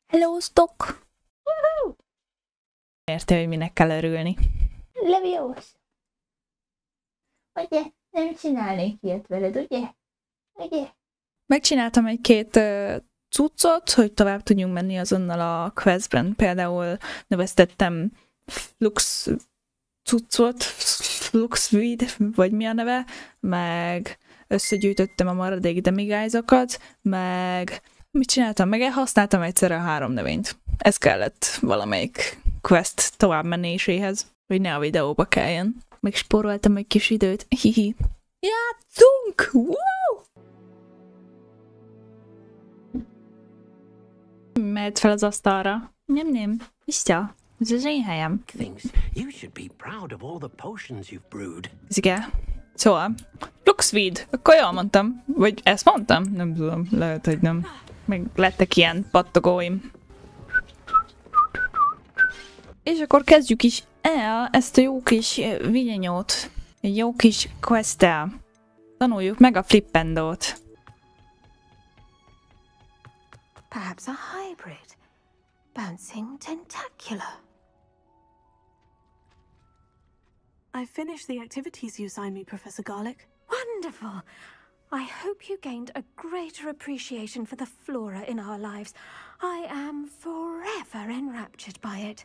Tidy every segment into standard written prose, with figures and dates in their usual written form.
Hello-sztok! Érte, hogy minek kell örülni. Leviós! Ugye? Nem csinálnék ilyet veled, ugye? Ugye? Megcsináltam egy-két cuccot, hogy tovább tudjunk menni azonnal a questben. Például növesztettem Flux cuccot, Fluxweed, vagy mi a neve, meg összegyűjtöttem a maradék demigájzokat, meg mit csináltam? Meg használtam egyszerre a 3 növényt. Ez kellett valamelyik quest tovább menéséhez, hogy ne a videóba kelljen. Meg spóroltam egy kis időt. Hihi. Játszunk! Wow! Mehet fel az asztalra. Nem. Vissza. Ez az én helyem. Ez igen. Szóval, Fluxweed. Akkor jól mondtam. Vagy ezt mondtam? Nem tudom. Lehet, hogy nem. Meg lettek ilyen pattogóim. És akkor kezdjük is el ezt a jó kis vigyenyót. Egy jó kis quest-tel. Tanuljuk meg a Flipendót. Perhaps a hybrid. Bouncing tentacular. I finished the activities you assigned me, Professor 𝕬𝓁𝓋𝒶𝓈𝓈. Wonderful! I hope you gained a greater appreciation for the flora in our lives. I am forever enraptured by it.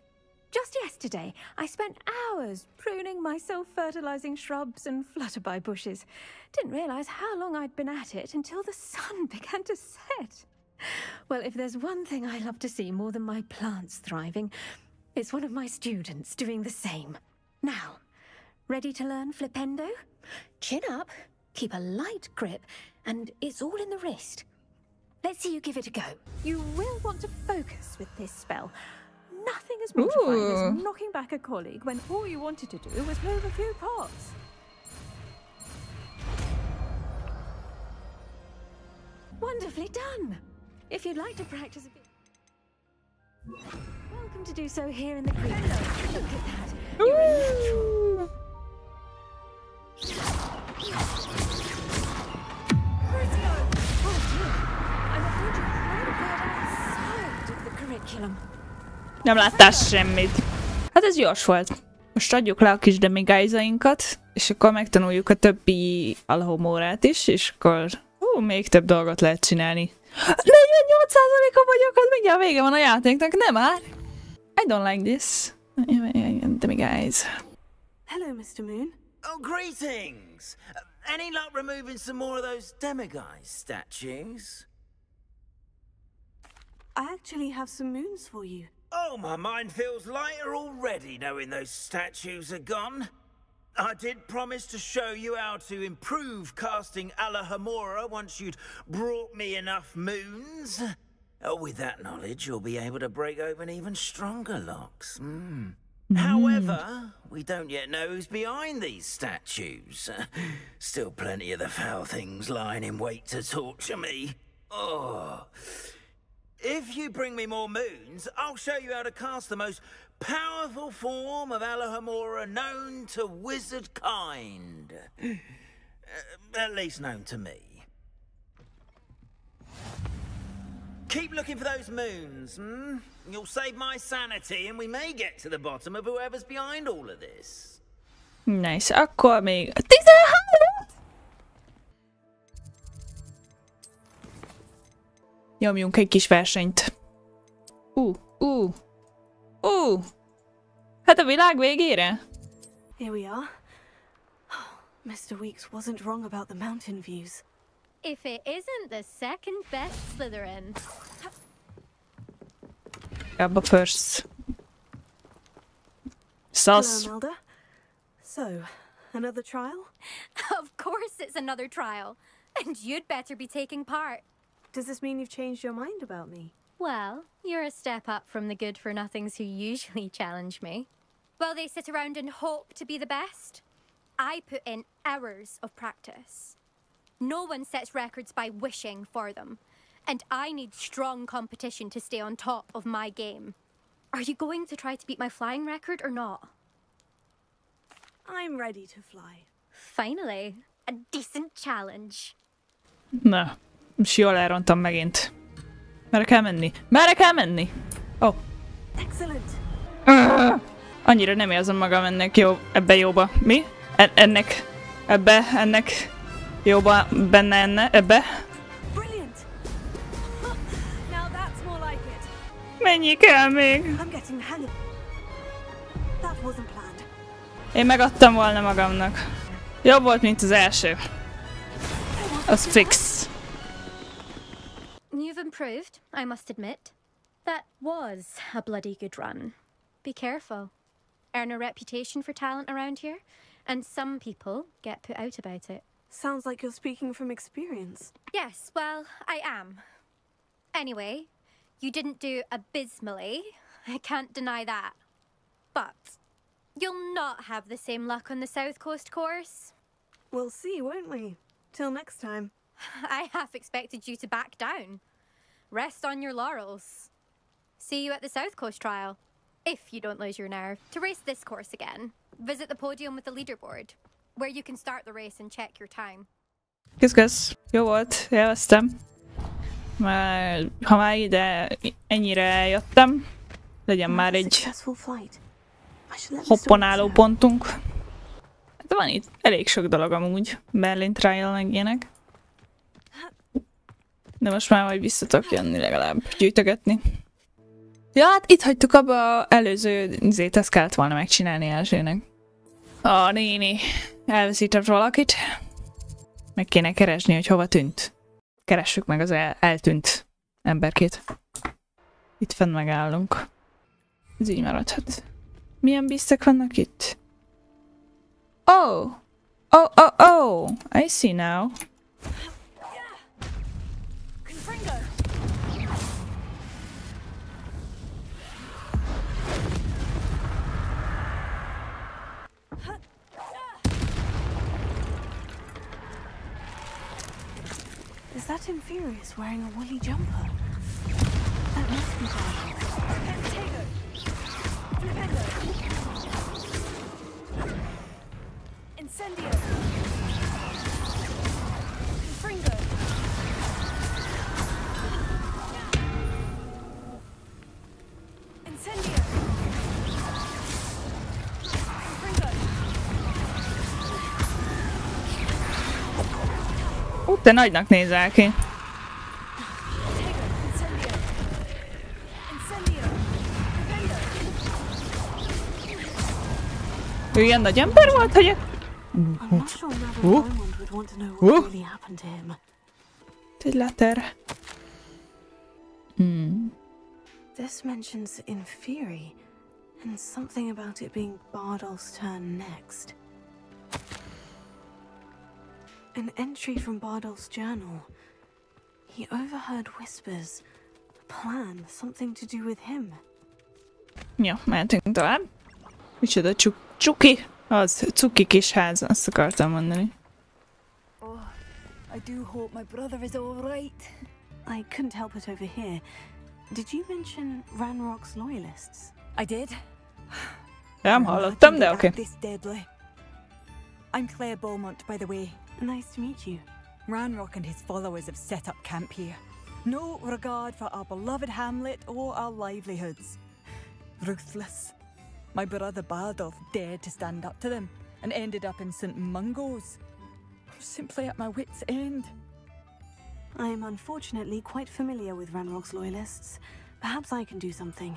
Just yesterday, I spent hours pruning my self-fertilizing shrubs and flutterby bushes. Didn't realize how long I'd been at it until the sun began to set. Well, if there's one thing I love to see more than my plants thriving, it's one of my students doing the same. Now, ready to learn Flipendo? Chin up, keep a light grip, and it's all in the wrist. Let's see you give it a go. You will want to focus with this spell. Nothing as mortifying as knocking back a colleague when all you wanted to do was move a few pots. Wonderfully done! If you'd like to practice a bit... Welcome to do so here in the Flipendo. Look at that. You're a natural. Oh dear. I'm afraid you're quite outside of the curriculum. Nem láttál semmit. Hát ez gyors volt. Most adjuk le a kis demigájzainkat, és akkor megtanuljuk a többi ℍ𝕠𝕝𝕁 is, és akkor még több dolgot lehet csinálni. 48%-a vagyok, az mindjárt vége van a játéknak, nem már? I don't like this. Demiguise. Hello, Mr. Moon. Oh, greetings! Any luck removing some more of those demiguise statues? I actually have some moons for you. Oh, my mind feels lighter already knowing those statues are gone. I did promise to show you how to improve casting ℍ𝕠𝕝𝕁 once you'd brought me enough moons. With that knowledge, you'll be able to break open even stronger locks. However, we don't yet know who's behind these statues. Still plenty of the foul things lying in wait to torture me. Oh. If you bring me more moons, I'll show you how to cast the most powerful form of ℍ𝕠𝕝𝕁 known to wizard kind. At least known to me. Keep looking for those moons, You'll save my sanity and we may get to the bottom of whoever's behind all of this. Nice, akkor még 13! Nyomjunk egy kis versenyt. Hát a világ végére? Here we are. Mr. Weekes wasn't wrong about the mountain views. If it isn't the second best Slytherin. Abba first. Hello, Sus. Imelda. So, another trial? Of course it's another trial. And you'd better be taking part. Does this mean you've changed your mind about me? Well, you're a step up from the good-for-nothings who usually challenge me. While they sit around and hope to be the best, I put in hours of practice. No one sets records by wishing for them, and I need strong competition to stay on top of my game. Are you going to try to beat my flying record or not? I'm ready to fly. Finally, a decent challenge. Na, És jól elrontam megint. Merre kell menni? Merre kell menni? Ó. Oh. Annyira nem érzem magam ennek jó, ebbe jóba. Mi? Ennek. Ennek. Jóba, benne, ebbe. Mennyi kell még? Én megadtam volna magamnak. Jobb volt, mint az első. Az fix. You've improved, I must admit. That was a bloody good run. Be careful. Earn a reputation for talent around here, and some people get put out about it. Sounds like you're speaking from experience. Yes, well, I am. Anyway, you didn't do abysmally. I can't deny that. But you'll not have the same luck on the South Coast course. We'll see, won't we? Till next time. I half expected you to back down. Rest on your laurels. See you at the South Coast trial. If you don't lose your nerve. To race this course again, visit the podium with the leaderboard, where you can start the race and check your time. Kösz. Jó volt, élveztem. Ha már ide ennyire eljöttem, legyen már egy hopponáló pontunk. De van itt elég sok dolog amúgy, Berlin Trial meg ilyenek. De most már majd vissza tudok jönni legalább, gyűjtögetni. Ja, hát itt hagytuk abba, az előző izét, ezt kellett volna megcsinálni elsőnek. A néni elveszített valakit. Meg kéne keresni, hogy hova tűnt. Keressük meg az eltűnt emberkét. Itt fenn megállunk. Ez így maradhat. Milyen bíztek vannak itt? Oh! Oh! I see now. Is that Infurious wearing a woolly jumper? That must be Bardolph. Flipendo. Incendio. Fringo. Incendio. Fringo. Te nagynak nézel ki. Ő ilyen nagy ember volt, hogy... Egy letter. This mentions Infuri, and something about it being Bardolph's turn next. An entry from Bardolph's journal. He overheard whispers. A plan, something to do with him. Ja, mehetünk tovább. Micsoda csuki? Az cuki kis ház, azt akartam mondani. Oh, I do hope my brother is all right. I couldn't help it over here. Did you mention Ranrock's loyalists? I did. Nem hallottam, de oké. I'm Claire Beaumont, by the way. Nice to meet you. Ranrock and his followers have set up camp here. No regard for our beloved hamlet or our livelihoods. Ruthless. My brother Bardolph dared to stand up to them and ended up in St. Mungo's. I'm simply at my wit's end. I am unfortunately quite familiar with Ranrock's loyalists. Perhaps I can do something.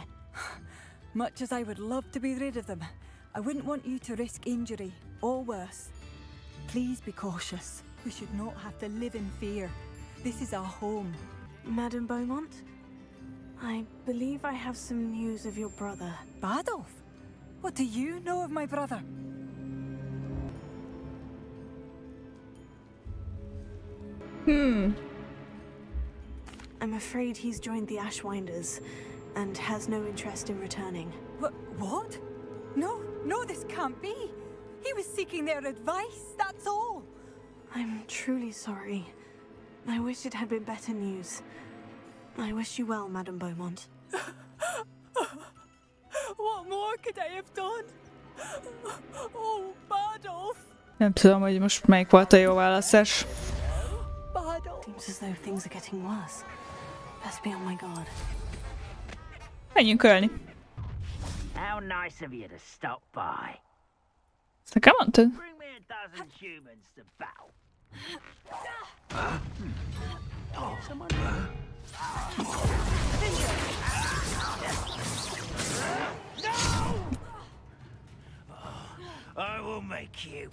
Much as I would love to be rid of them, I wouldn't want you to risk injury, or worse. Please be cautious. We should not have to live in fear. This is our home. Madame Beaumont, I believe I have some news of your brother. Bardolph? What do you know of my brother? I'm afraid he's joined the Ashwinders and has no interest in returning. What? No, this can't be. He was seeking their advice, that's all. I'm truly sorry. I wish it had been better news. I wish you well, Madame Beaumont. What more could I have done? Oh, Bardolph! Nem tudom, hogy most melyik volt a jó választás. Bardolph! Seems as though things are getting worse. Best be on my guard. Menjünk ölni. How nice of you to stop by. Ezt nekem mondtad? Bring me a dozen humans to battle. I will make you.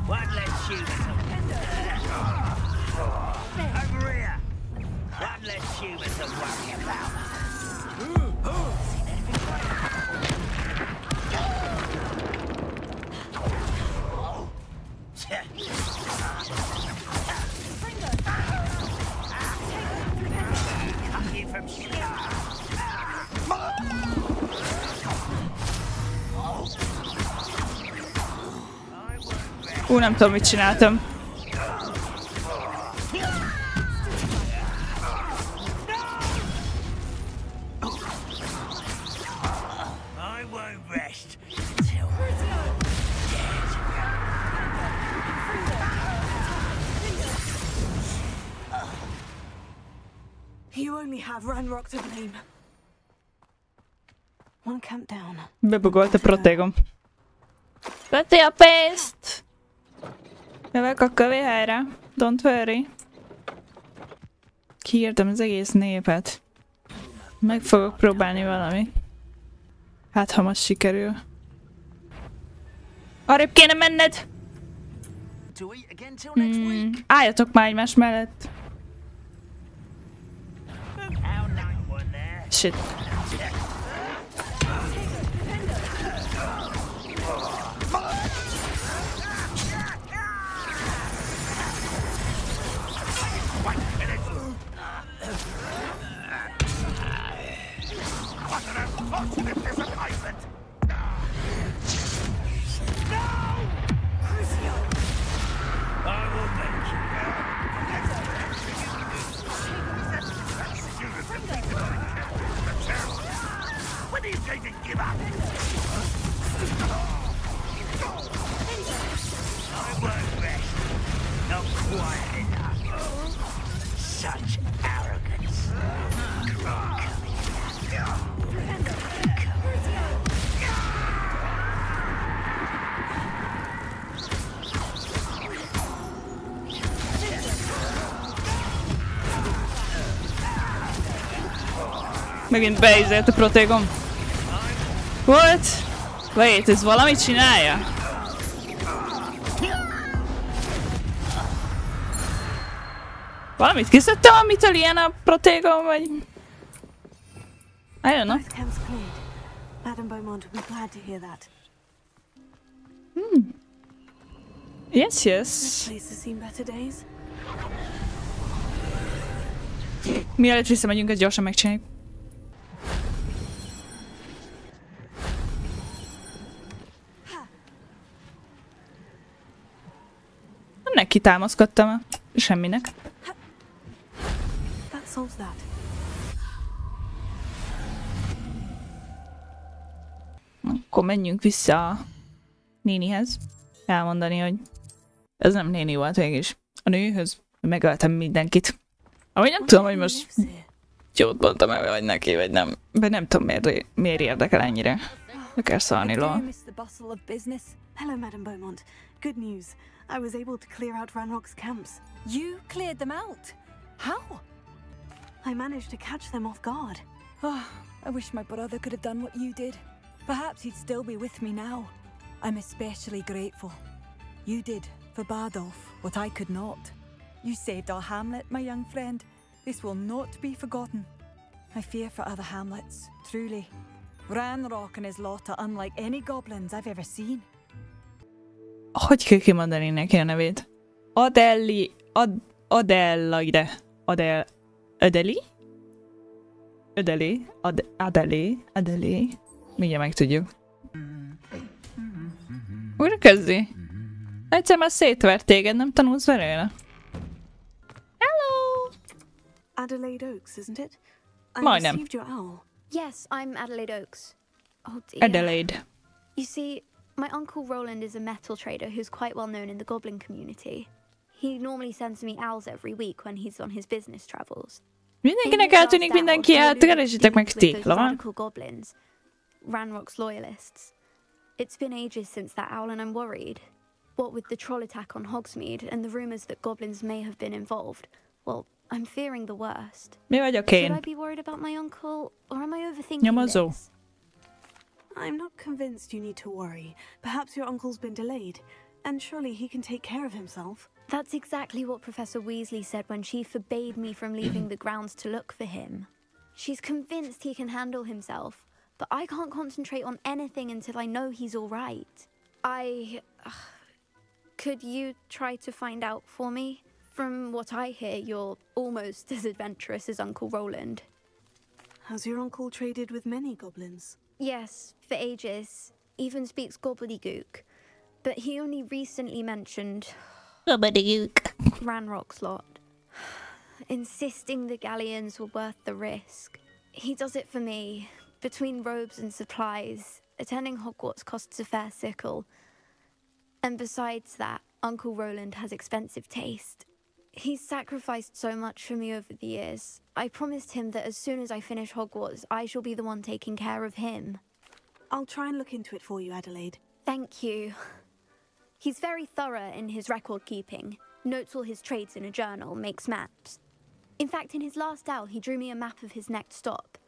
One less human. Over here. One less human to worry about. Nem tudom, mit csináltam. You only have 𝕍𝕠𝕘𝕪 to blame. One camp down. Bebugolt a protégom. Veti a pénzt! Jövök a ℍ𝕠𝕚𝕝, don't worry. Kiírtam az egész népet. Meg fogok próbálni valamit. Hát, ha most sikerül. Arrébb kéne menned! Álljatok már egymás mellett. Shit. Megint beizélt a protégom. What? Wait, ez valamit csinálja? Valamit kiszedtem, amitől ilyen a protégom, vagy... I don't know. Madame Beaumont would be glad to hear that. Yes, yes. This place has seen better days. Mielőtt visszamegyünk, ezt gyorsan megcsináljuk. Neki támaszkodtam semminek. Akkor menjünk vissza a nénihez. Elmondani, hogy ez nem néni volt végig. A nőhöz megöltem mindenkit. Ahogy nem tudom, hogy most jót mondtam el, vagy neki, vagy nem. De nem tudom, miért érdekel ennyire. Le kell szólni róla. Hello, Madame Beaumont. Good news. I was able to clear out 𝕍𝕠𝕝𝕝's camps. You cleared them out? How? I managed to catch them off guard. Oh, I wish my brother could have done what you did. Perhaps he'd still be with me now. I'm especially grateful. You did, for Bardolph, what I could not. You saved our hamlet, my young friend. This will not be forgotten. I fear for other hamlets, truly. ℍ𝕠𝕝𝕝 and his lot are unlike any goblins I've ever seen. Hogy kell kimondani neki a nevét? Addeli. Mindjárt megtudjuk. Újra kezdi. Egyszer már szétvert téged, nem tanulsz belőle? Hello! Adelaide Oakes, isn't it? I Majdnem. received your owl. Yes, I'm Adelaide Oakes. Oh dear. Adelaide. You see, my uncle Rowland is a metal trader who's quite well known in the goblin community. He normally sends me owls every week when he's on his business travels. Mindenkinek eltűnik mindenki, keresítek meg tékla. Radical goblins, Ranrock's loyalists. It's been ages since that owl and I'm worried. What with the troll attack on Hogsmeade and the rumours that goblins may have been involved, well, I'm fearing the worst. Mi vagyok Should I én? be worried about my uncle, or am I overthinking Nyomozó. this? I'm not convinced you need to worry. Perhaps your uncle's been delayed, and surely he can take care of himself. That's exactly what Professor Weasley said when she forbade me from leaving the grounds to look for him. She's convinced he can handle himself, but I can't concentrate on anything until I know he's all right. Could you try to find out for me? From what I hear, you're almost as adventurous as Uncle Rowland. Has your uncle traded with many goblins? Yes, for ages. Even speaks gobbledygook. But he only recently mentioned Ranrock's lot, insisting the galleons were worth the risk. He does it for me. Between robes and supplies, attending Hogwarts costs a fair sickle. And besides that, Uncle Rowland has expensive taste. He's sacrificed so much for me over the years. I promised him that as soon as I finish Hogwarts, I shall be the one taking care of him. I'll try and look into it for you, Adelaide. Thank you. He's very thorough in his record keeping, notes all his trades in a journal, makes maps. In fact, in his last owl, he drew me a map of his next stop.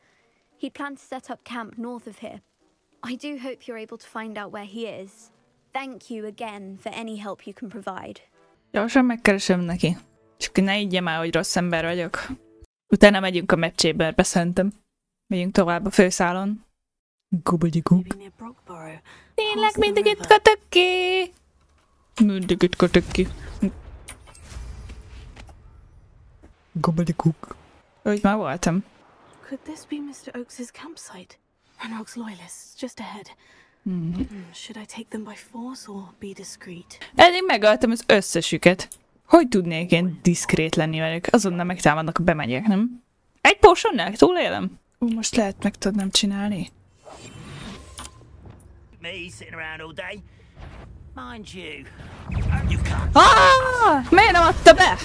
He'd planned to set up camp north of here. I do hope you're able to find out where he is. Thank you again for any help you can provide. Gyorsan megkeresem neki. Csak ne ígyjem el, hogy rossz ember vagyok. Utána megyünk a ℍ𝕠𝕚𝕪be szerintem. Megyünk tovább a főszálon. Gobbledygook. Tényleg mindig itt kötök ki! Mindig itt kötök ki. Gobbledygook. Úgy már voltam. Could this be Mr. Oakes' campsite? Ranrock's loyalists, just ahead. Should I take them by force or be discreet? Eddig megöltem az összesüket. Hogy tudnék én diszkrét lenni velük? Azonnal megtámadnak, ha bemegyek, nem? Egy potionnál túlélem? Most lehet meg tudnám csinálni. Me sitting around all day. Mind you. Miért nem adta be?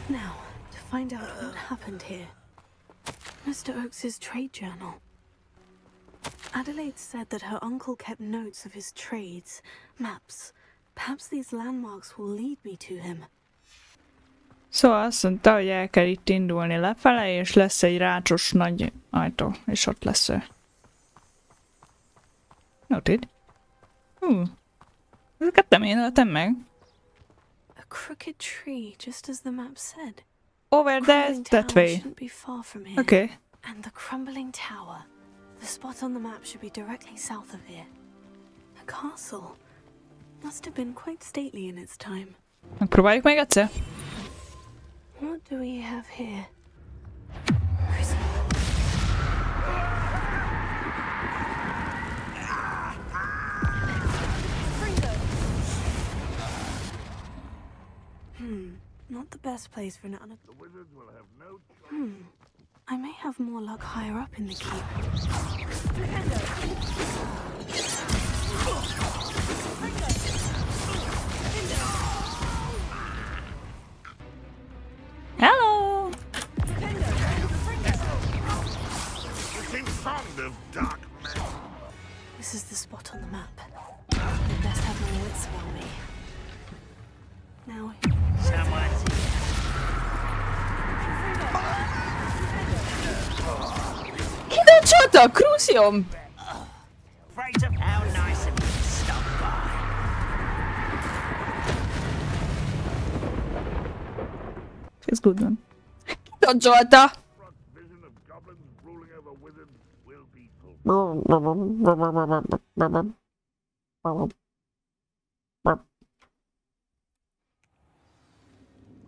Now, to find out what happened here. Mr. Oakes' trade journal. Adelaide said that her uncle kept notes of his trades, maps. Perhaps these landmarks will lead me to him. Szóval azt mondta, hogy el kell itt indulni lefele, és lesz egy rácsos nagy ajtó, és ott lesz ő. Noted. Ezeket nem én öltem meg. A crooked tree, just as the map said. Over there, that way. Shouldn't be far from here. Okay. And the crumbling tower. The spot on the map should be directly south of here. A castle. Must have been quite stately in its time. Megpróbáljuk még egyszer. What do we have here? Not the best place for an I may have more luck higher up in the keep. Hello! This is the spot on the map. I'd best have my wits about me. Now, Someone's here. Kidocsolta a Crucium! Afraid of how nice of you to stop by. Feels good one. Dodge-olta!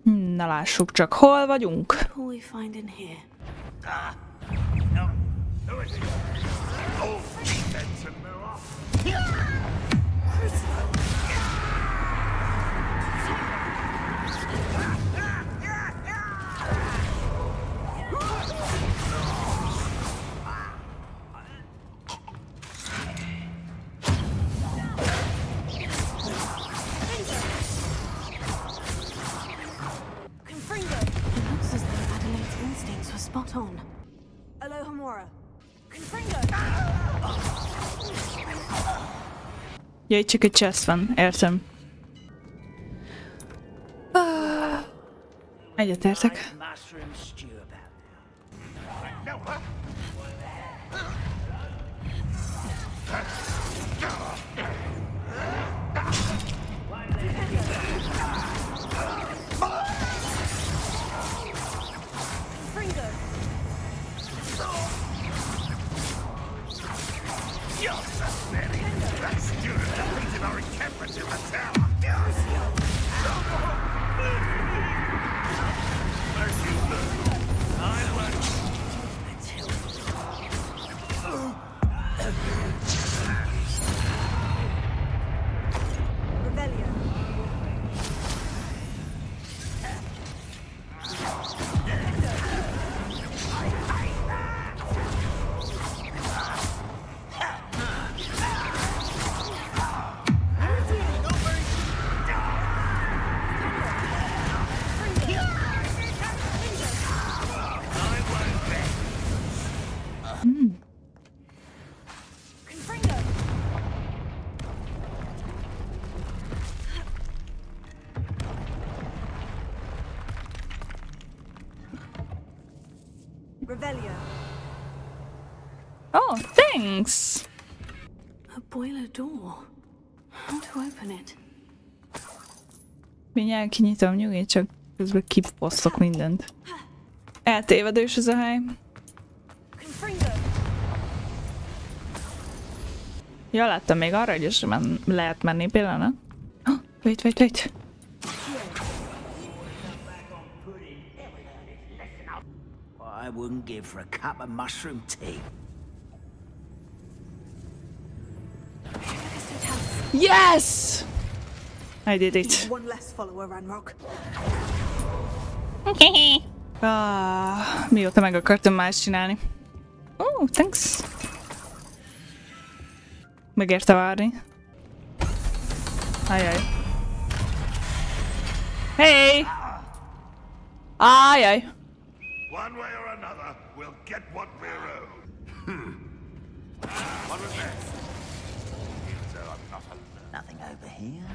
Na lássuk csak, hol vagyunk. Spot on. 𝕬𝕝𝕝𝕪. Ja, itt csak egy chest van, értem. Egyetértek. Oh, thanks! A boiler door. How to open it? Mindjárt kinyitom, nyugi, csak közben kiposztok mindent. Eltévedős ez a hely. Ja, láttam még arra, hogy is lehet menni pillanat. Oh, wait. I wouldn't give for a cup of mushroom tea. Yes! I did it. One less follower, 𝕬𝕝𝕝. Mióta meg akartam más csinálni. Oh, thanks. Megérte várni. Ajaj. Hey! Ajaj! One way or another, we'll get what we're owed. What was that? So I'm not alone. Nothing over here.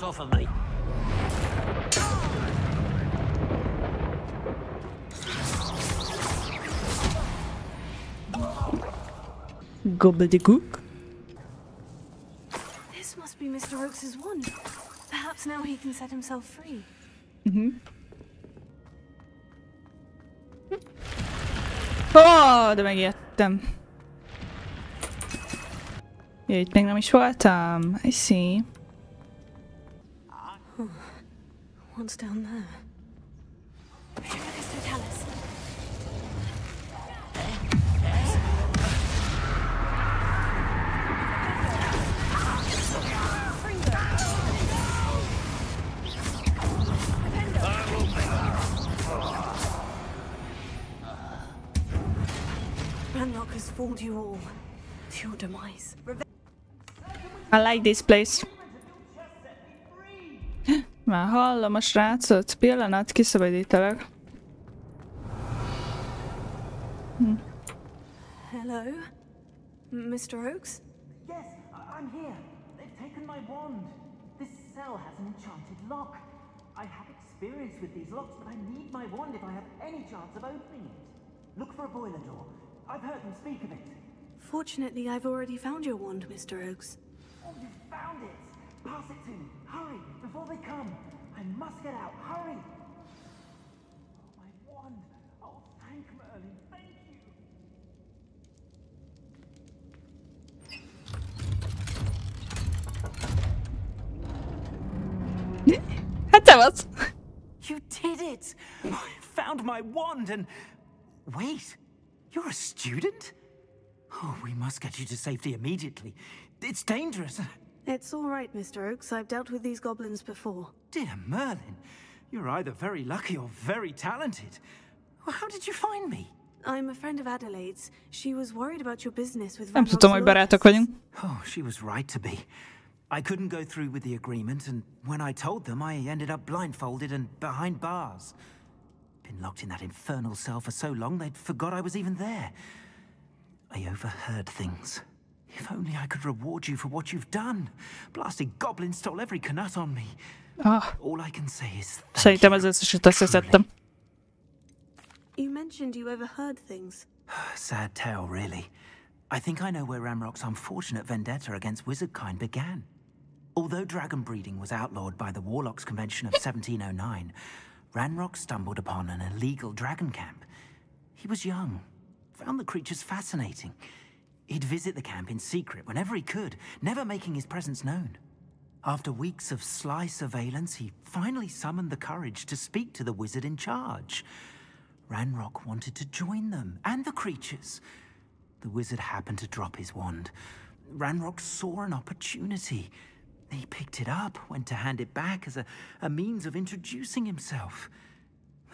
Off of me. Gobbledygook. This must be Mr. Oakes's wand. Perhaps now he can set himself free. Oh, de megijedtem. Ja, itt még nem is voltam. I see. What's down there? Ranrock has fooled you all to your demise. I like this place. Már hallom a srácot. Pillanat, kiszabadítalak. Hello? Mr. Oakes? Yes, I'm here. They've taken my wand. This cell has an enchanted lock. I have experience with these locks, but I need my wand if I have any chance of opening it. Look for a boiler door. I've heard them speak of it. Fortunately, I've already found your wand, Mr. Oakes. Oh, you found it! Pass it to me. Hurry, before they come. I must get out. Hurry! Oh, my wand. Oh, thank Merlin. Thank you. Hát te vagy. You did it! I found my wand and... Wait, you're a student? Oh, we must get you to safety immediately. It's dangerous. It's all right, Mr. Oakes. I've dealt with these goblins before. Dear Merlin, you're either very lucky or very talented. Well, how did you find me? I'm a friend of Adelaide's. She was worried about your business with Nem tudtam, hogy barátok vagyunk. Oh, she was right to be. I couldn't go through with the agreement, and when I told them, I ended up blindfolded and behind bars. Been locked in that infernal cell for so long, they'd forgot I was even there. I overheard things. If only I could reward you for what you've done. Blasted goblin stole every knut on me. All I can say is thank Szerintem you. az összeset összeszedtem. You mentioned you overheard things. Sad tale, really. I think I know where 𝕬𝕝𝕝𝕝's unfortunate vendetta against wizardkind began. Although dragon breeding was outlawed by the Warlocks Convention of 1709, Ranrock stumbled upon an illegal dragon camp. He was young, found the creatures fascinating. He'd visit the camp in secret whenever he could, never making his presence known. After weeks of sly surveillance, he finally summoned the courage to speak to the wizard in charge. Ranrock wanted to join them, and the creatures. The wizard happened to drop his wand. Ranrock saw an opportunity. He picked it up, went to hand it back as a means of introducing himself.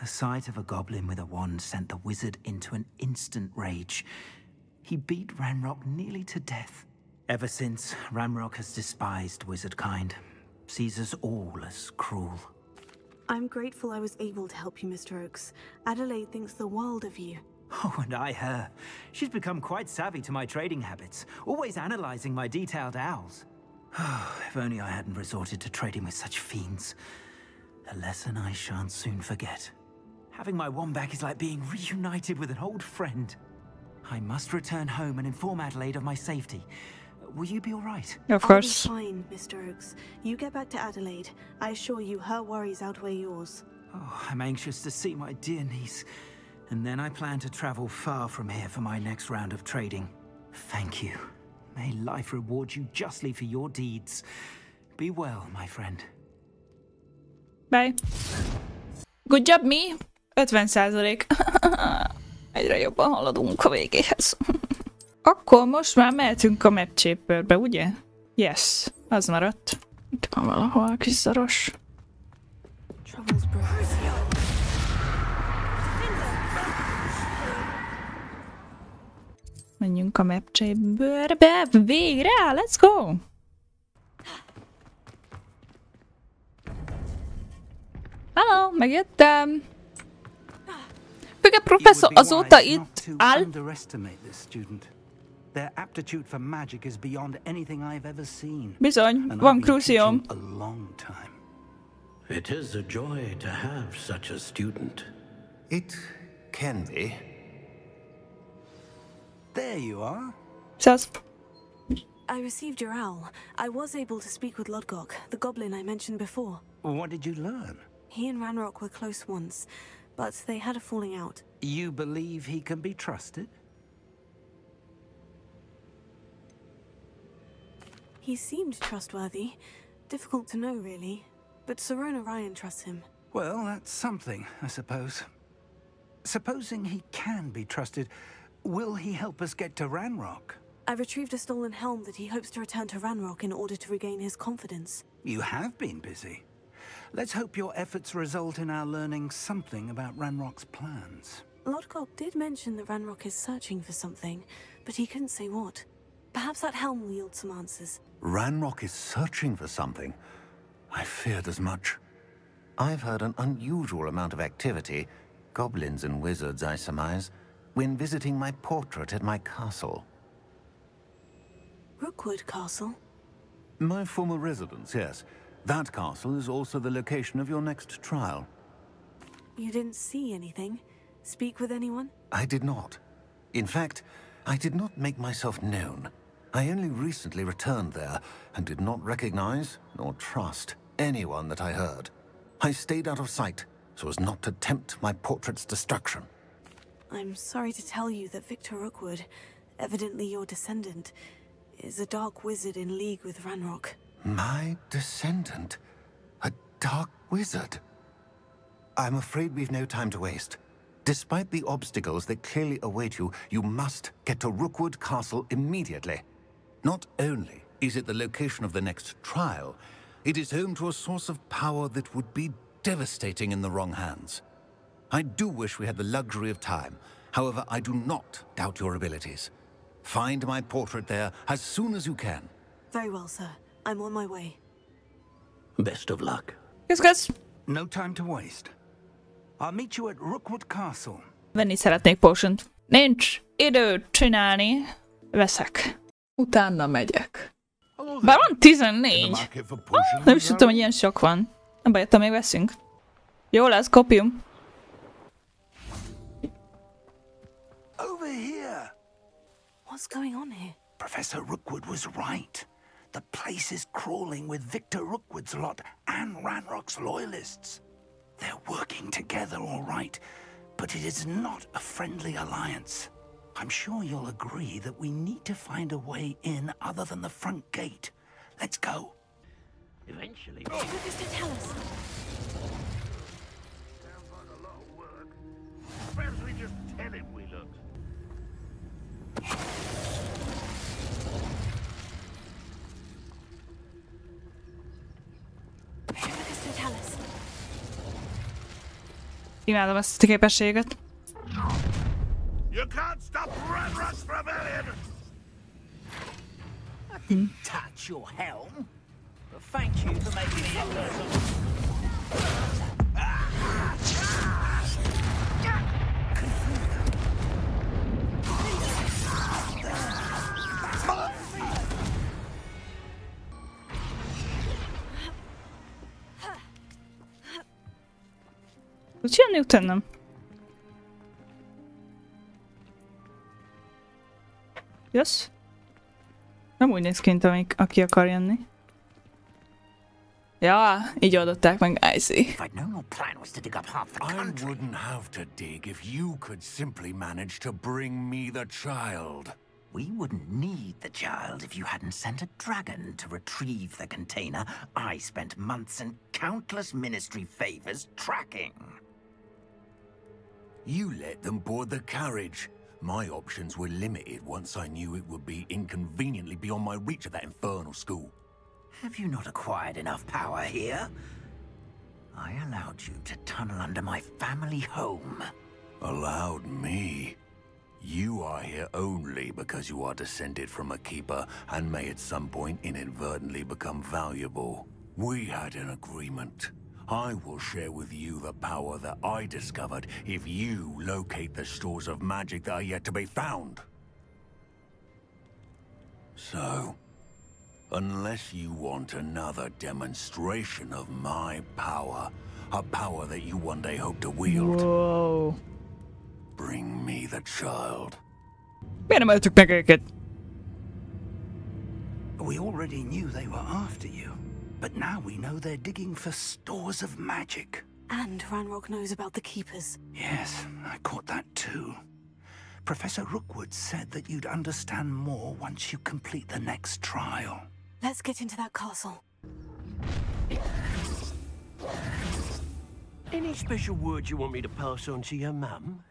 The sight of a goblin with a wand sent the wizard into an instant rage. He beat Ranrock nearly to death. Ever since, Ranrock has despised wizardkind, sees us all as cruel. I'm grateful I was able to help you, Mr. Oakes. Adelaide thinks the world of you. Oh, and I her. She's become quite savvy to my trading habits, always analyzing my detailed owls. If only I hadn't resorted to trading with such fiends. A lesson I shan't soon forget. Having my wand back is like being reunited with an old friend. I must return home and inform Adelaide of my safety. Will you be all right? Of course. I'll be fine, Mr. Oakes. You get back to Adelaide. I assure you her worries outweigh yours. Oh, I'm anxious to see my dear niece. And then I plan to travel far from here for my next round of trading. Thank you. May life reward you justly for your deeds. Be well, my friend. Bye. Good job, me. 50%. Egyre jobban haladunk a végéhez. Akkor most már mehetünk a ℍ𝕠𝕘𝕪be, ugye? Yes, az maradt. Itt van valahol a kis szaros. Menjünk a ℍ𝕠𝕘𝕪be, végre! Let's go! Hello, megjöttem! Függő professzor azóta itt áll. Their aptitude for magic is beyond anything I've ever seen. Bizony, van Crucium. A long time. It is a joy to have such a student. It can be. There you are. Says. I received your owl. I was able to speak with 𝕍𝕍𝕍, the goblin I mentioned before. What did you learn? He and Ranrock were close once, but they had a falling out. You believe he can be trusted? He seemed trustworthy. Difficult to know, really. But ℍ𝕍𝕍 trusts him. Well, that's something, I suppose. Supposing he can be trusted, will he help us get to Ranrock? I retrieved a stolen helm that he hopes to return to Ranrock in order to regain his confidence. You have been busy. Let's hope your efforts result in our learning something about Ranrock's plans. Lodgok did mention that 𝕬𝕗 is searching for something, but he couldn't say what. Perhaps that helm will yield some answers. 𝕬𝕗 is searching for something? I feared as much. I've heard an unusual amount of activity, goblins and wizards, I surmise, when visiting my portrait at my castle. Rookwood Castle? My former residence, yes. That castle is also the location of your next trial. You didn't see anything? Speak with anyone? I did not. In fact, I did not make myself known. I only recently returned there and did not recognize nor trust anyone that I heard. I stayed out of sight so as not to tempt my portrait's destruction. I'm sorry to tell you that Victor Rookwood, evidently your descendant, is a dark wizard in league with 𝕬𝕗. My descendant? A dark wizard? I'm afraid we've no time to waste. Despite the obstacles that clearly await you, you must get to Rookwood Castle immediately. Not only is it the location of the next trial, it is home to a source of power that would be devastating in the wrong hands. I do wish we had the luxury of time. However, I do not doubt your abilities. Find my portrait there as soon as you can. Very well, sir. I'm on my way. Best of luck. Kösz. No time to waste. I'll meet you at Rookwood Castle. Venni szeretnék potion-t. Nincs időt csinálni. Veszek. Utána megyek. Bár van 14. Nem is tudtam, hogy ilyen sok van. Nem baj, attól még veszünk. Jó lesz, kopjunk. Over here. What's going on here? Professor Rookwood was right. The place is crawling with Victor Rookwood's lot and 𝕬𝕗's loyalists. They're working together all right, but it is not a friendly alliance. I'm sure you'll agree that we need to find a way in other than the front gate. Let's go. Eventually. Tell us. Sounds like a lot of work. Perhaps we just tell him we looked. Tell us. Imádom ezt a képességet. You can't stop 𝕬𝕗's rebellion! I didn't touch your helm. But thank you for making me Tudsz jönni utánam? Jössz? Nem úgy néz ki, mint aki akar jönni. Ja, így oldották meg, I see. If I'd known your plan was to dig up half the country. I wouldn't have to dig if you could simply manage to bring me the child. We wouldn't need the child if you hadn't sent a dragon to retrieve the container I spent months and countless ministry favors tracking. You let them board the carriage. My options were limited once I knew it would be inconveniently beyond my reach at that infernal school. Have you not acquired enough power here? I allowed you to tunnel under my family home. Allowed me? You are here only because you are descended from a keeper and may at some point inadvertently become valuable. We had an agreement. I will share with you the power that I discovered if you locate the stores of magic that are yet to be found. So, unless you want another demonstration of my power, a power that you one day hope to wield, Whoa. bring me the child. Miért nem öltük meg őket? We already knew they were after you. But now we know they're digging for stores of magic. And 𝕬𝕗 knows about the keepers. Yes, I caught that too. Professor Rookwood said that you'd understand more once you complete the next trial. Let's get into that castle. Any special words you want me to pass on to your mum?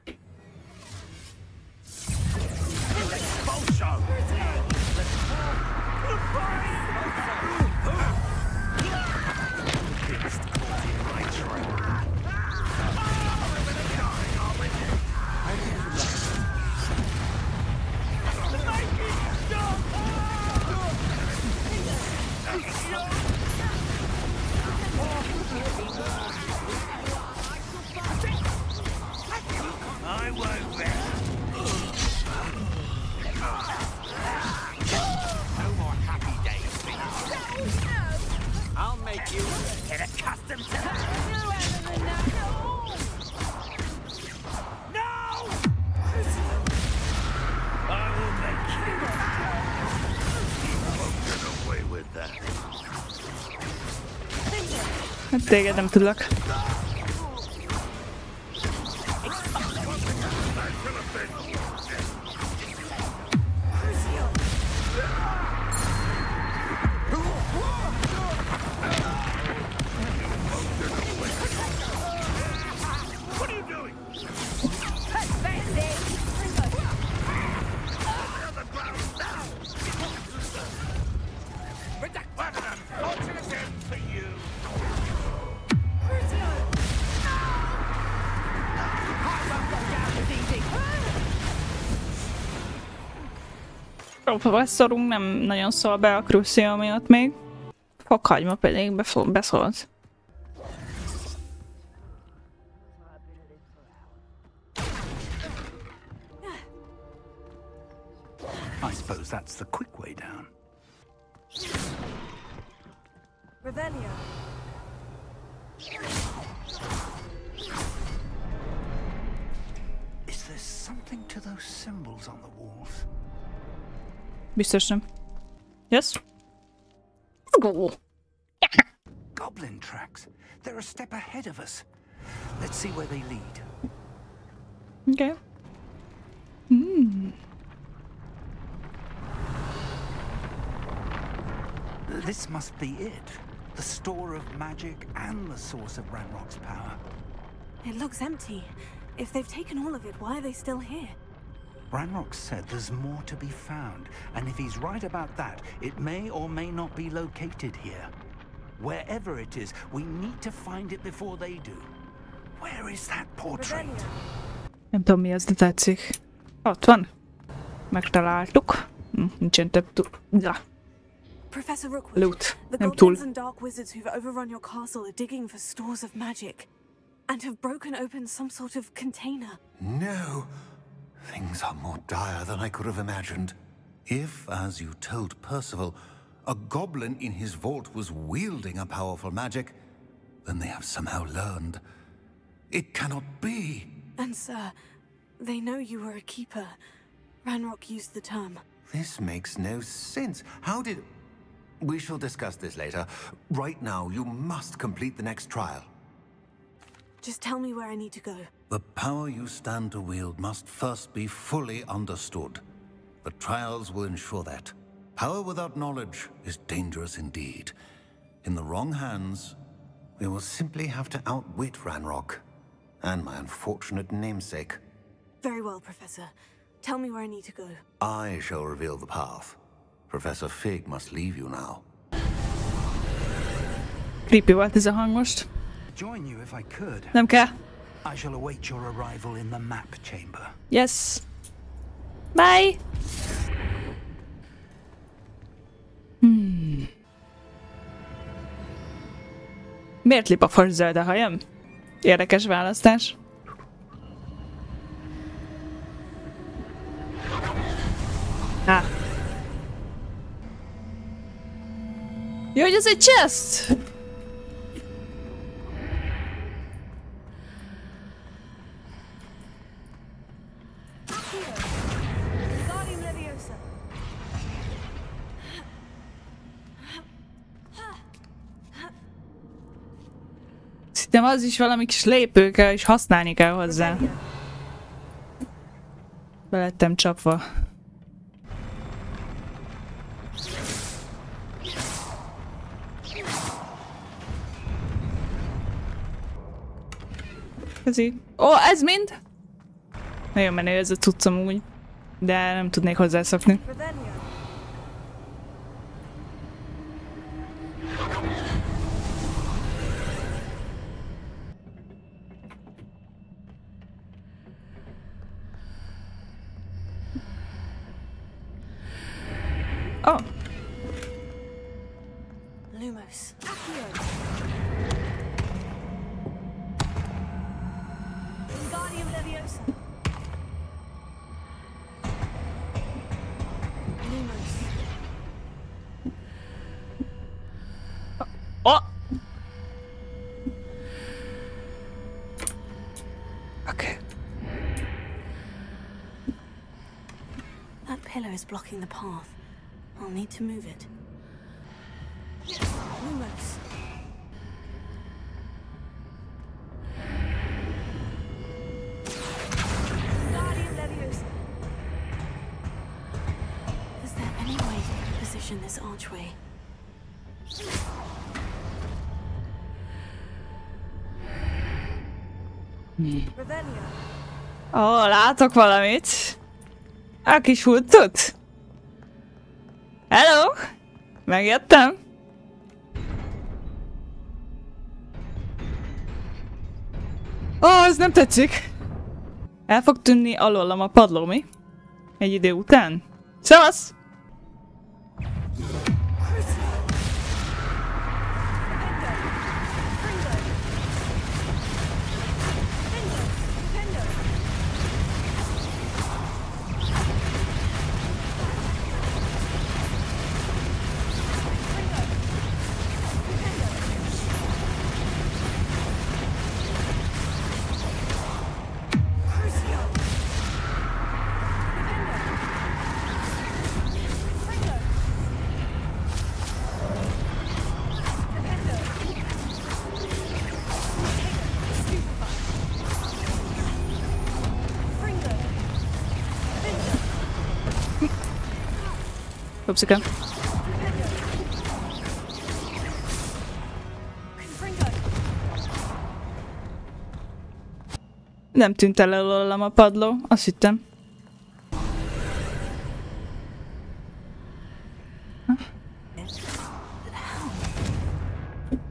Téged nem tudlak. A professzorunk nem nagyon szól be a Crucio miatt még. ℍ𝕟𝕪 pedig beszólt. I suppose that's the quick way down. Revelio. Is there something to those symbols on the walls? Biztos nem. Yes? Go. Goblin tracks. They're a step ahead of us. Let's see where they lead. Okay. Hmm. This must be it. The store of magic and the source of Ranrock's power. It looks empty. If they've taken all of it, why are they still here? Ranrock said there's more to be found, and if he's right about that, it may or may not be located here. Wherever it is, we need to find it before they do. Where is that portrait? Nem tudom mi az, de tetszik. Ott van. Megtaláltuk. Nincsen több Professor Rookwood, loot. the Nem túl. goblins and dark wizards who've overrun your castle are digging for stores of magic and have broken open some sort of container. No. Things are more dire than I could have imagined. If, as you told Percival, a goblin in his vault was wielding a powerful magic, then they have somehow learned. It cannot be. And sir, they know you were a keeper. Ranrock used the term. This makes no sense. How did... We shall discuss this later. Right now, you must complete the next trial. Just tell me where I need to go. The power you stand to wield must first be fully understood. The trials will ensure that. Power without knowledge is dangerous indeed. In the wrong hands, we will simply have to outwit Ranrock and my unfortunate namesake. Very well, Professor. Tell me where I need to go. I shall reveal the path. Professor Fig must leave you now. Creepy volt ez a hang most. Join you if I could. Nem kell. I shall await your arrival in the map chamber. Yes. Bye. Miért lép a fos zöld a hajam? Érdekes választás. Jó, hogy ez egy chest! Szerintem az is valami kis lépő kell, és használni kell hozzá. Be lettem csapva. Ó, ez mind? Nagyon menő ez a cuccom úgy, de nem tudnék hozzászokni. Oh. Lumos. Oh. Okay. That pillar is blocking the path. I'll need to move it. Lumos. this archway. Ó, látok valamit. A kis hultot. Hello! Megjöttem. Ó, ez nem tetszik. El fog tűnni alólam a padló, mi? Egy idő után. Szevasz! Upsika. Nem tűnt el előlem a padló, azt hittem.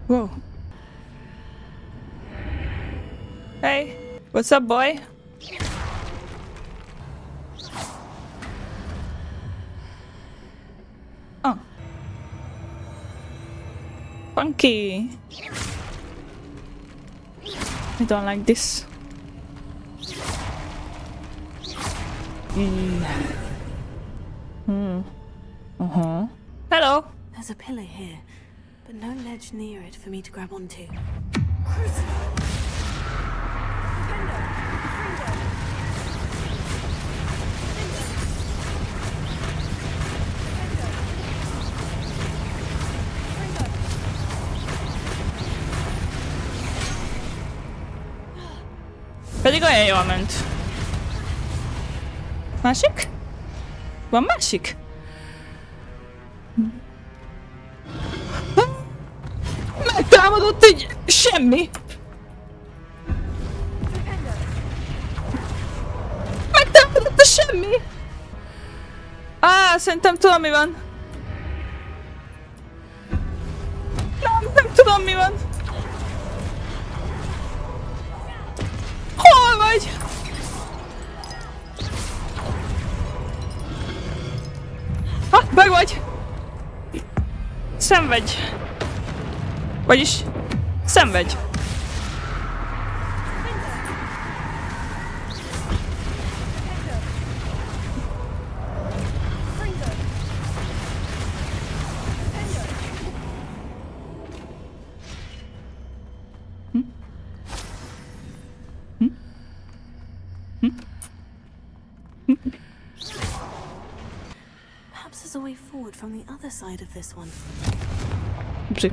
Wow. Hey, what's up, boy? Oh. Funky. I don't like this. Hello. There's a pillar here, but no ledge near it for me to grab onto. Pedig olyan jól ment. Másik? Van másik? Megtámadott egy semmi! Megtámadott a semmi! Szerintem tudom mi van. Nem tudom mi van. Hol vagy? Meg vagy! Szenvedj! Vagyis szenvedj! Perhaps there's a way forward from the other side of this one. Oopsie.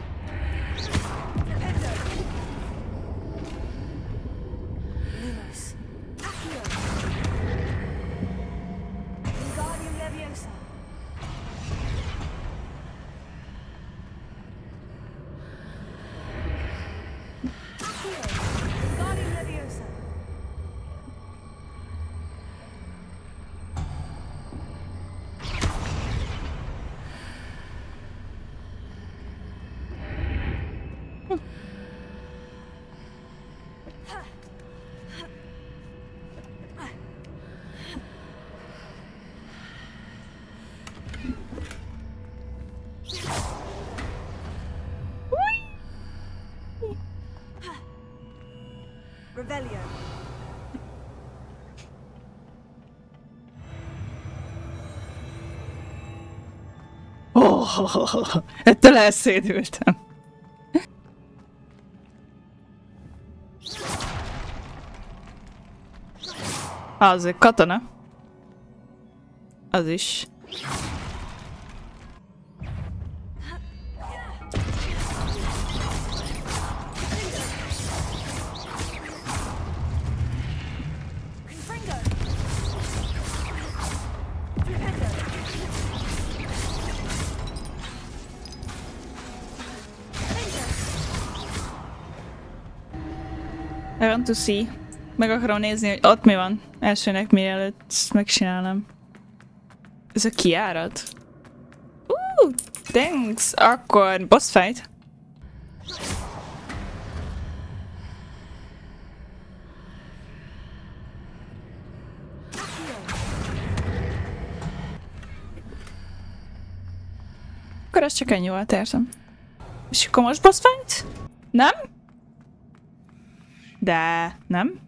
Ettől elszédültem. Az egy katona. Az is. I want to see. Meg akarom nézni, hogy ott mi van. Elsőnek mielőtt ezt megcsinálom. Ez a kijárat? Thanks! Akkor boss fight. Akkor ez csak ennyi volt, értem. És akkor most boss fight? Nem? De nem?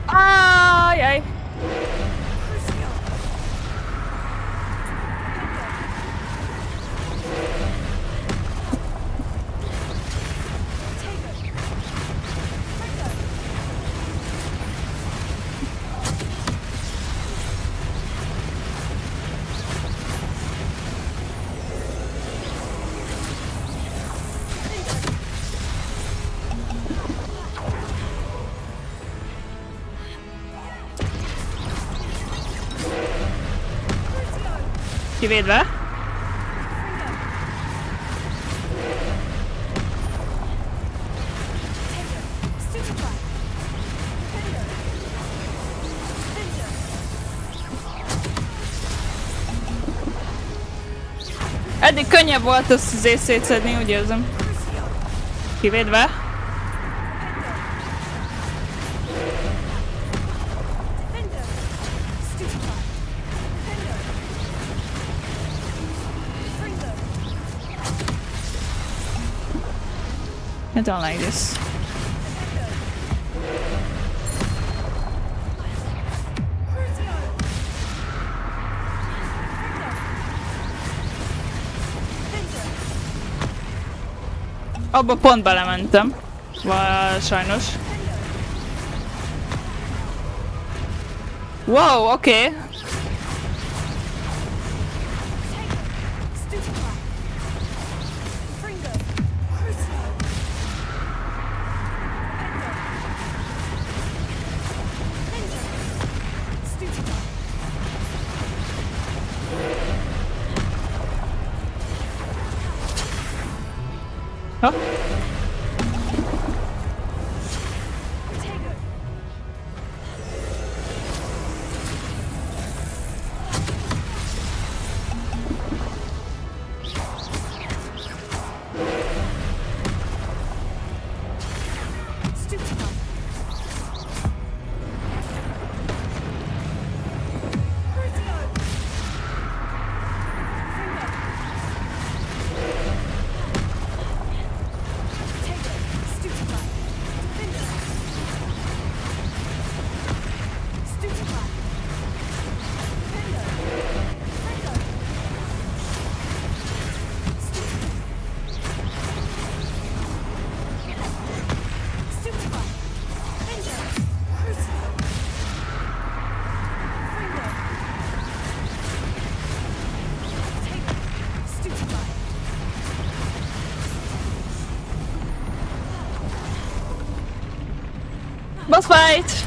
Ajaj! Kivédve. Eddig könnyebb volt azt az szétszedni, úgy érzem. Kivédve. I don't like this. Abba pont belementem. Sajnos. Wow, oké. Okay. Ha? Boss fight!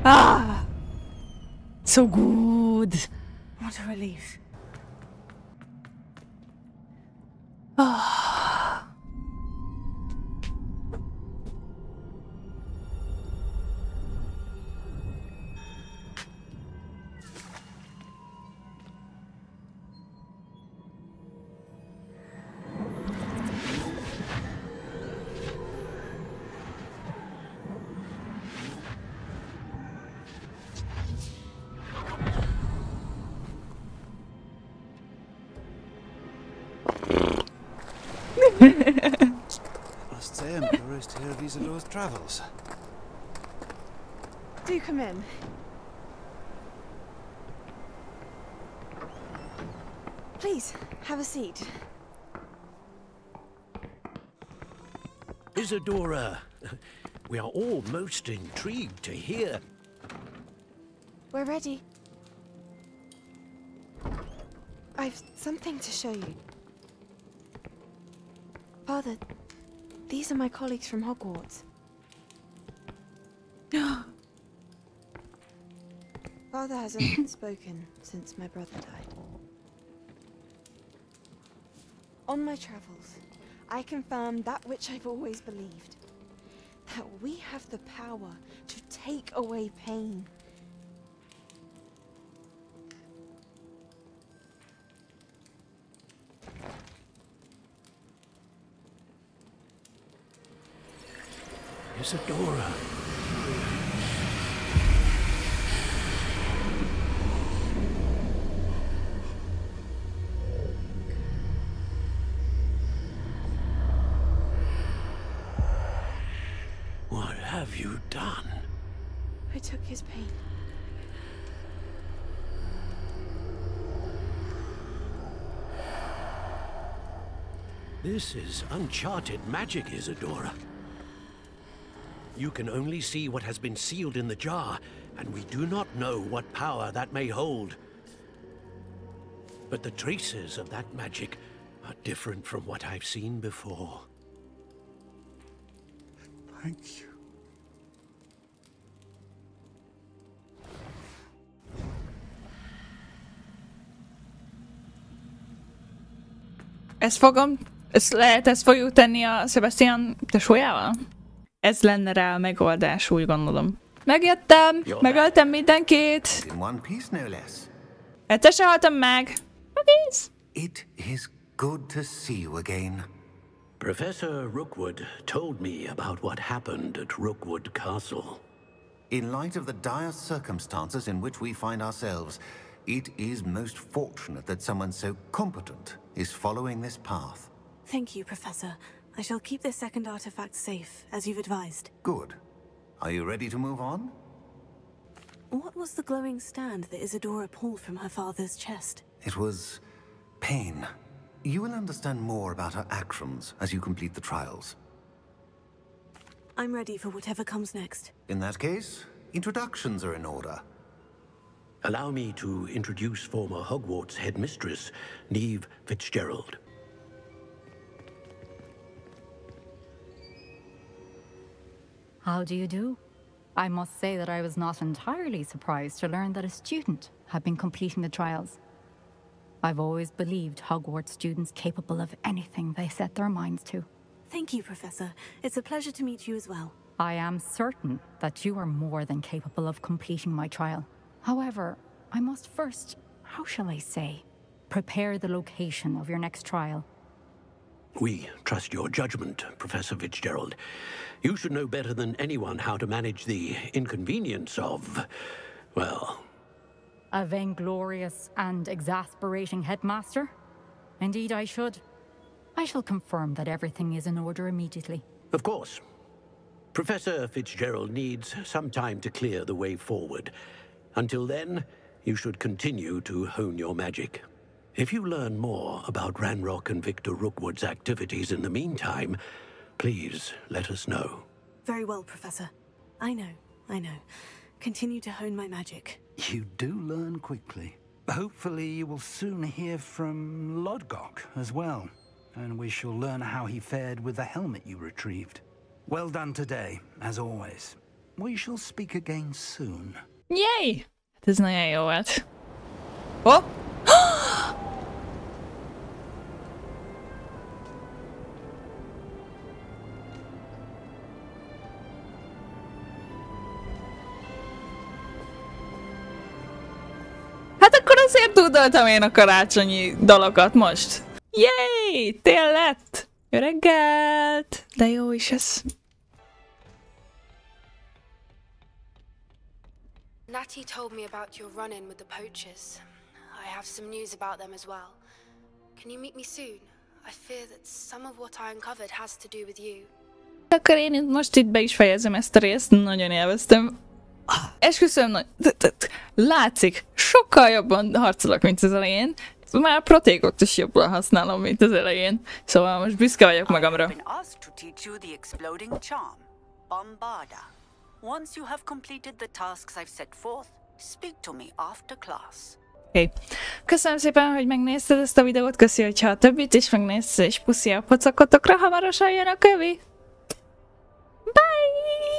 Ah! So good! What a relief. Ah. am curious to hear of 𝕬𝕧𝕟𝕜's travels. Do come in. Please, have a seat. 𝕬𝕧𝕟𝕜, we are all most intrigued to hear. We're ready. I've something to show you. Father, these are my colleagues from Hogwarts. Father hasn't spoken since my brother died. On my travels, I confirmed that which I've always believed. That we have the power to take away pain. 𝕬𝕧𝕟𝕜. What have you done? I took his pain. This is uncharted magic, 𝕬𝕧𝕟𝕜. You can only see what has been sealed in the jar, and we do not know what power that may hold. But the traces of that magic are different from what I've seen before. Thank you. Ezt fogjuk tenni a Sebastian tesójával? Ez lenne rá a megoldás, úgy gondolom. Megjöttem! Megöltem mindenkit! Egyszer se haltam meg! Megész! It is good to see you again. Professor Rookwood told me about what happened at Rookwood Castle. In light of the dire circumstances in which we find ourselves, it is most fortunate that someone so competent is following this path. Thank you, Professor. I shall keep this second artifact safe, as you've advised. Good. Are you ready to move on? What was the glowing stand that 𝕬𝕧𝕟𝕜 pulled from her father's chest? It was pain. You will understand more about her actions as you complete the trials. I'm ready for whatever comes next. In that case, introductions are in order. Allow me to introduce former Hogwarts headmistress, Niamh Fitzgerald. How do you do? I must say that I was not entirely surprised to learn that a student had been completing the trials. I've always believed Hogwarts students capable of anything they set their minds to. Thank you, Professor. It's a pleasure to meet you as well. I am certain that you are more than capable of completing my trial. However, I must first, how shall I say, prepare the location of your next trial. We trust your judgment, Professor Fitzgerald. You should know better than anyone how to manage the inconvenience of, well... A vainglorious and exasperating headmaster? Indeed I should. I shall confirm that everything is in order immediately. Of course. Professor Fitzgerald needs some time to clear the way forward. Until then, you should continue to hone your magic. If you learn more about Ranrock and Victor Rookwood's activities in the meantime, please let us know. Very well, Professor. I know. Continue to hone my magic. You do learn quickly. Hopefully you will soon hear from Lodgok as well, and we shall learn how he fared with the helmet you retrieved. Well done today, as always. We shall speak again soon. Yay! Ez nagyon jó volt. Oh! Hát akkor azért tudoltam én a karácsonyi dalokat most. Yay! Tél lett! Jó reggelt! De jó is ez. Natty told me about your run-in with the poachers. I have some news about them as well. Can you meet me soon? I fear that some of what I uncovered has to do with you. Akkor én most itt be is fejezem ezt a részt, nagyon élveztem. Esküszöm, látszik, sokkal jobban harcolok, mint az elején. Már a protékokat is jobban használom, mint az elején. Szóval most büszke vagyok magamra. Okay. Köszönöm szépen, hogy megnézted ezt a videót, köszi, hogyha a többit is megnézsz, és puszi a pocakotokra, hamarosan jön a kövi! Bye!